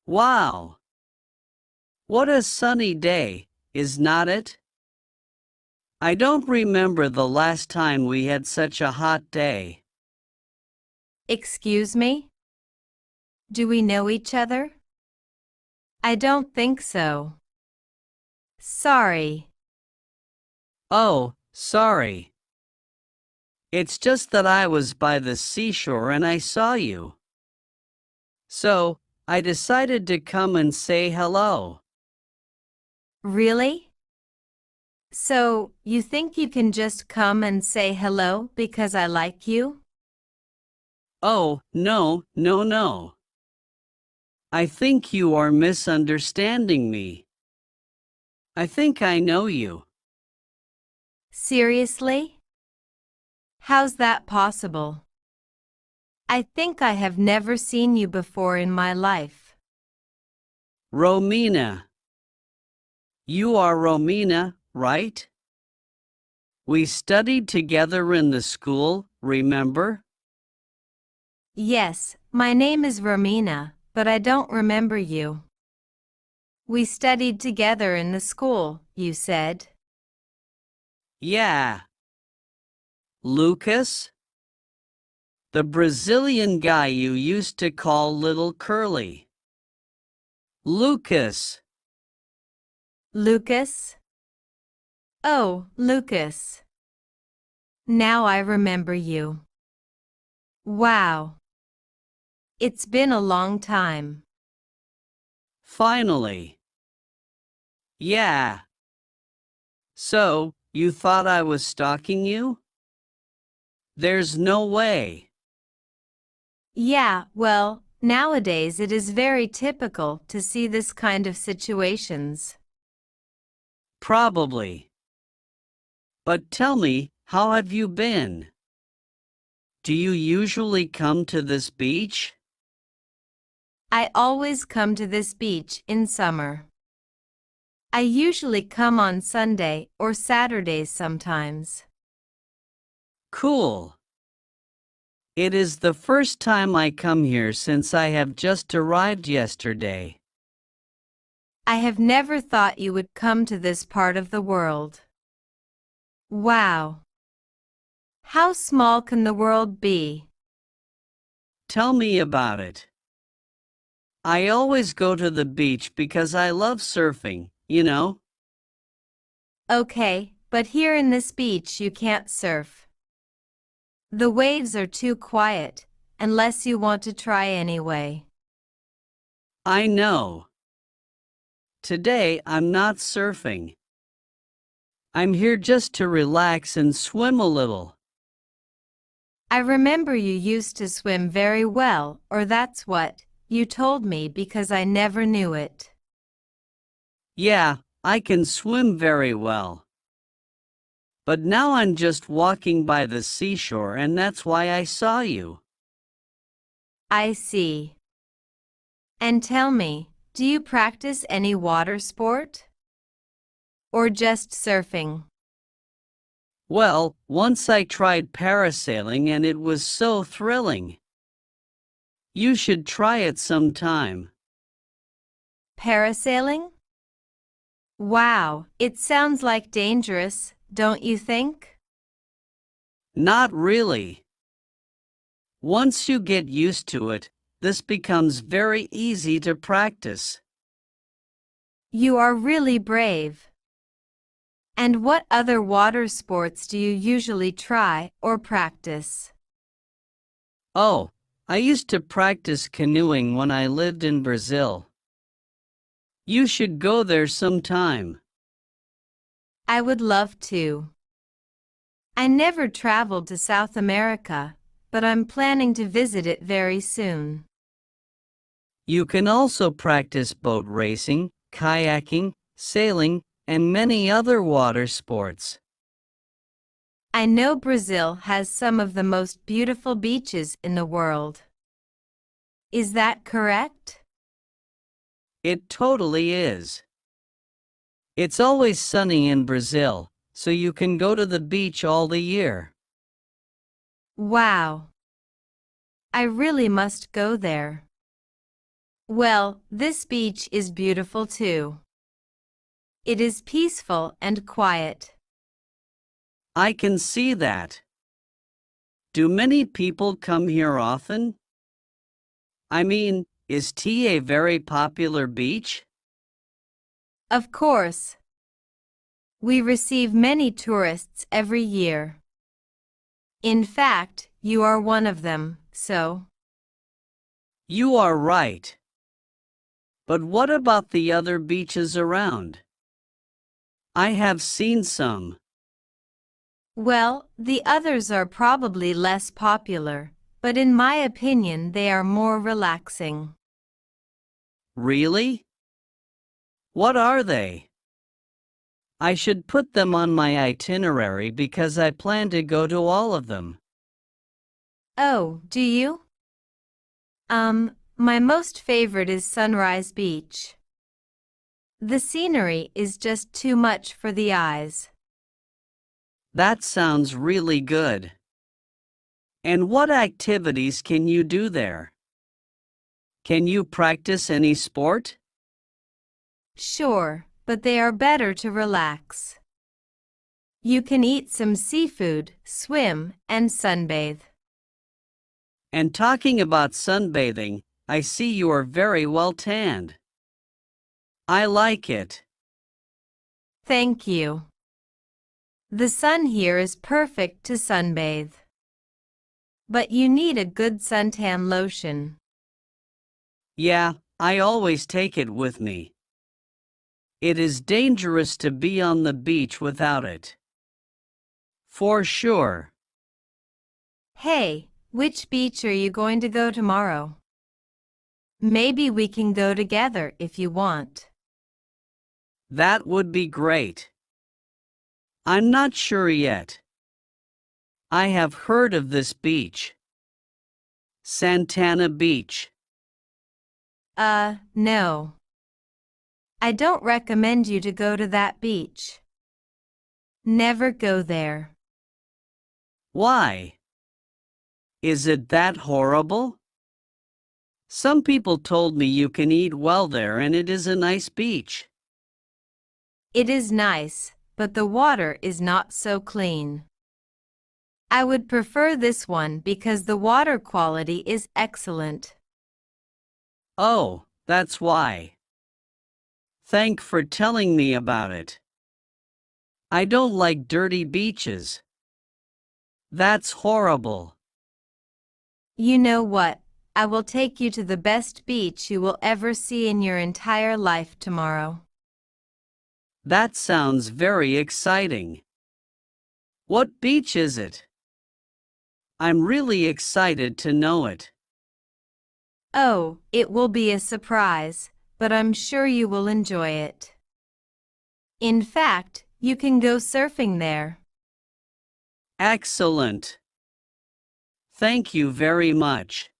Wow! What a sunny day, is not it? I don't remember the last time we had such a hot day. Excuse me? Do we know each other? I don't think so. Sorry. Oh, sorry. It's just that I was by the seashore and I saw you. So, I decided to come and say hello. Really? So, you think you can just come and say hello because I like you? Oh, no, no, no. I think you are misunderstanding me. I think I know you. Seriously? How's that possible? I think I have never seen you before in my life. Romina. You are Romina, right? We studied together in the school, remember? Yes, my name is Romina, but I don't remember you. We studied together in the school, you said. Yeah. Lucas? The Brazilian guy you used to call Little Curly. Lucas. Lucas? Oh, Lucas. Now I remember you. Wow. It's been a long time. Finally. Yeah. So, you thought I was stalking you? There's no way. Yeah, well, nowadays it is very typical to see this kind of situations. Probably. But tell me, how have you been? Do you usually come to this beach? I always come to this beach in summer. I usually come on Sunday or Saturdays sometimes. Cool. It is the first time I come here since I have just arrived yesterday. I have never thought you would come to this part of the world. Wow. How small can the world be? Tell me about it. I always go to the beach because I love surfing, you know? Okay, but here in this beach you can't surf. The waves are too quiet, unless you want to try anyway. I know. Today I'm not surfing. I'm here just to relax and swim a little. I remember you used to swim very well, or that's what you told me because I never knew it. Yeah, I can swim very well. But now I'm just walking by the seashore and that's why I saw you. I see. And tell me, do you practice any water sport? Or just surfing? Well, once I tried parasailing and it was so thrilling. You should try it sometime. Parasailing? Wow, it sounds like dangerous, don't you think? Not really. Once you get used to it, this becomes very easy to practice. You are really brave. And what other water sports do you usually try or practice? Oh, I used to practice canoeing when I lived in Brazil. You should go there sometime. I would love to. I never traveled to South America, but I'm planning to visit it very soon. You can also practice boat racing, kayaking, sailing, and many other water sports. I know Brazil has some of the most beautiful beaches in the world. Is that correct? It totally is. It's always sunny in Brazil, so you can go to the beach all the year. Wow. I really must go there. Well, this beach is beautiful too. It is peaceful and quiet. I can see that. Do many people come here often? I mean, is tea a very popular beach? Of course, we receive many tourists every year. In fact, you are one of them, so. You are right. But what about the other beaches around? I have seen some. Well, the others are probably less popular, but in my opinion they are more relaxing. Really? What are they? I should put them on my itinerary because I plan to go to all of them. Oh, do you? My most favorite is Sunrise Beach. The scenery is just too much for the eyes. That sounds really good. And what activities can you do there? Can you practice any sport? Sure, but they are better to relax. You can eat some seafood, swim, and sunbathe. And talking about sunbathing, I see you are very well tanned. I like it. Thank you. The sun here is perfect to sunbathe. But you need a good suntan lotion. Yeah, I always take it with me. It is dangerous to be on the beach without it. For sure. Hey, which beach are you going to go tomorrow? Maybe we can go together if you want. That would be great. I'm not sure yet. I have heard of this beach. Santana Beach. No. I don't recommend you to go to that beach. Never go there. Why? Is it that horrible? Some people told me you can eat well there and it is a nice beach. It is nice, but the water is not so clean. I would prefer this one because the water quality is excellent. Oh, that's why. Thank for telling me about it. I don't like dirty beaches. That's horrible. You know what? I will take you to the best beach you will ever see in your entire life tomorrow. That sounds very exciting. What beach is it? I'm really excited to know it. Oh, it will be a surprise, but I'm sure you will enjoy it. In fact, you can go surfing there. Excellent. Thank you very much.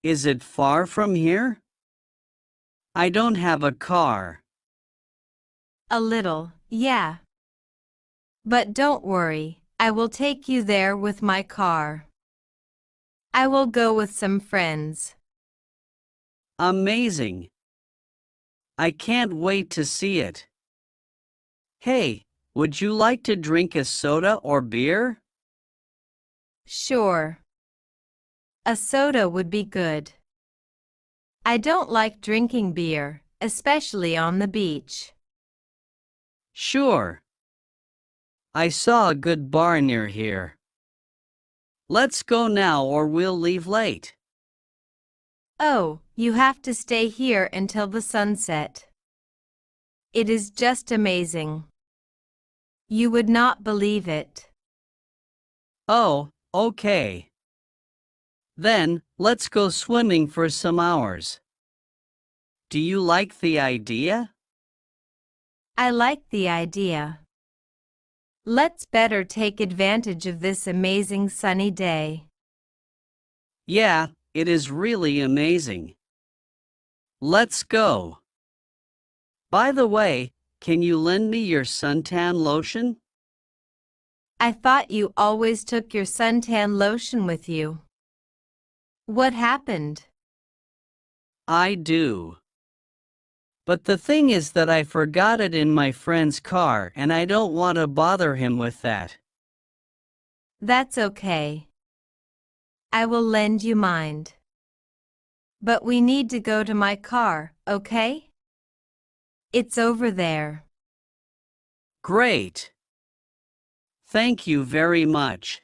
Is it far from here? I don't have a car. A little, yeah. But don't worry, I will take you there with my car. I will go with some friends. Amazing. I can't wait to see it. Hey, would you like to drink a soda or beer? Sure. A soda would be good. I don't like drinking beer, especially on the beach. Sure. I saw a good bar near here. Let's go now or we'll leave late. Oh, you have to stay here until the sunset. It is just amazing. You would not believe it. Oh, okay. Then, let's go swimming for some hours. Do you like the idea? I like the idea. Let's better take advantage of this amazing sunny day. Yeah, it is really amazing. Let's go. By the way, can you lend me your suntan lotion? I thought you always took your suntan lotion with you. What happened? I do. But the thing is that I forgot it in my friend's car and I don't want to bother him with that. That's okay. I will lend you mine. But we need to go to my car, okay? It's over there. Great. Thank you very much.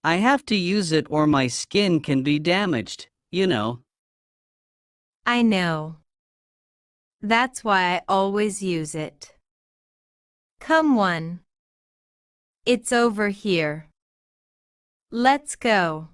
I have to use it or my skin can be damaged, you know. I know. That's why I always use it. Come on. It's over here. Let's go.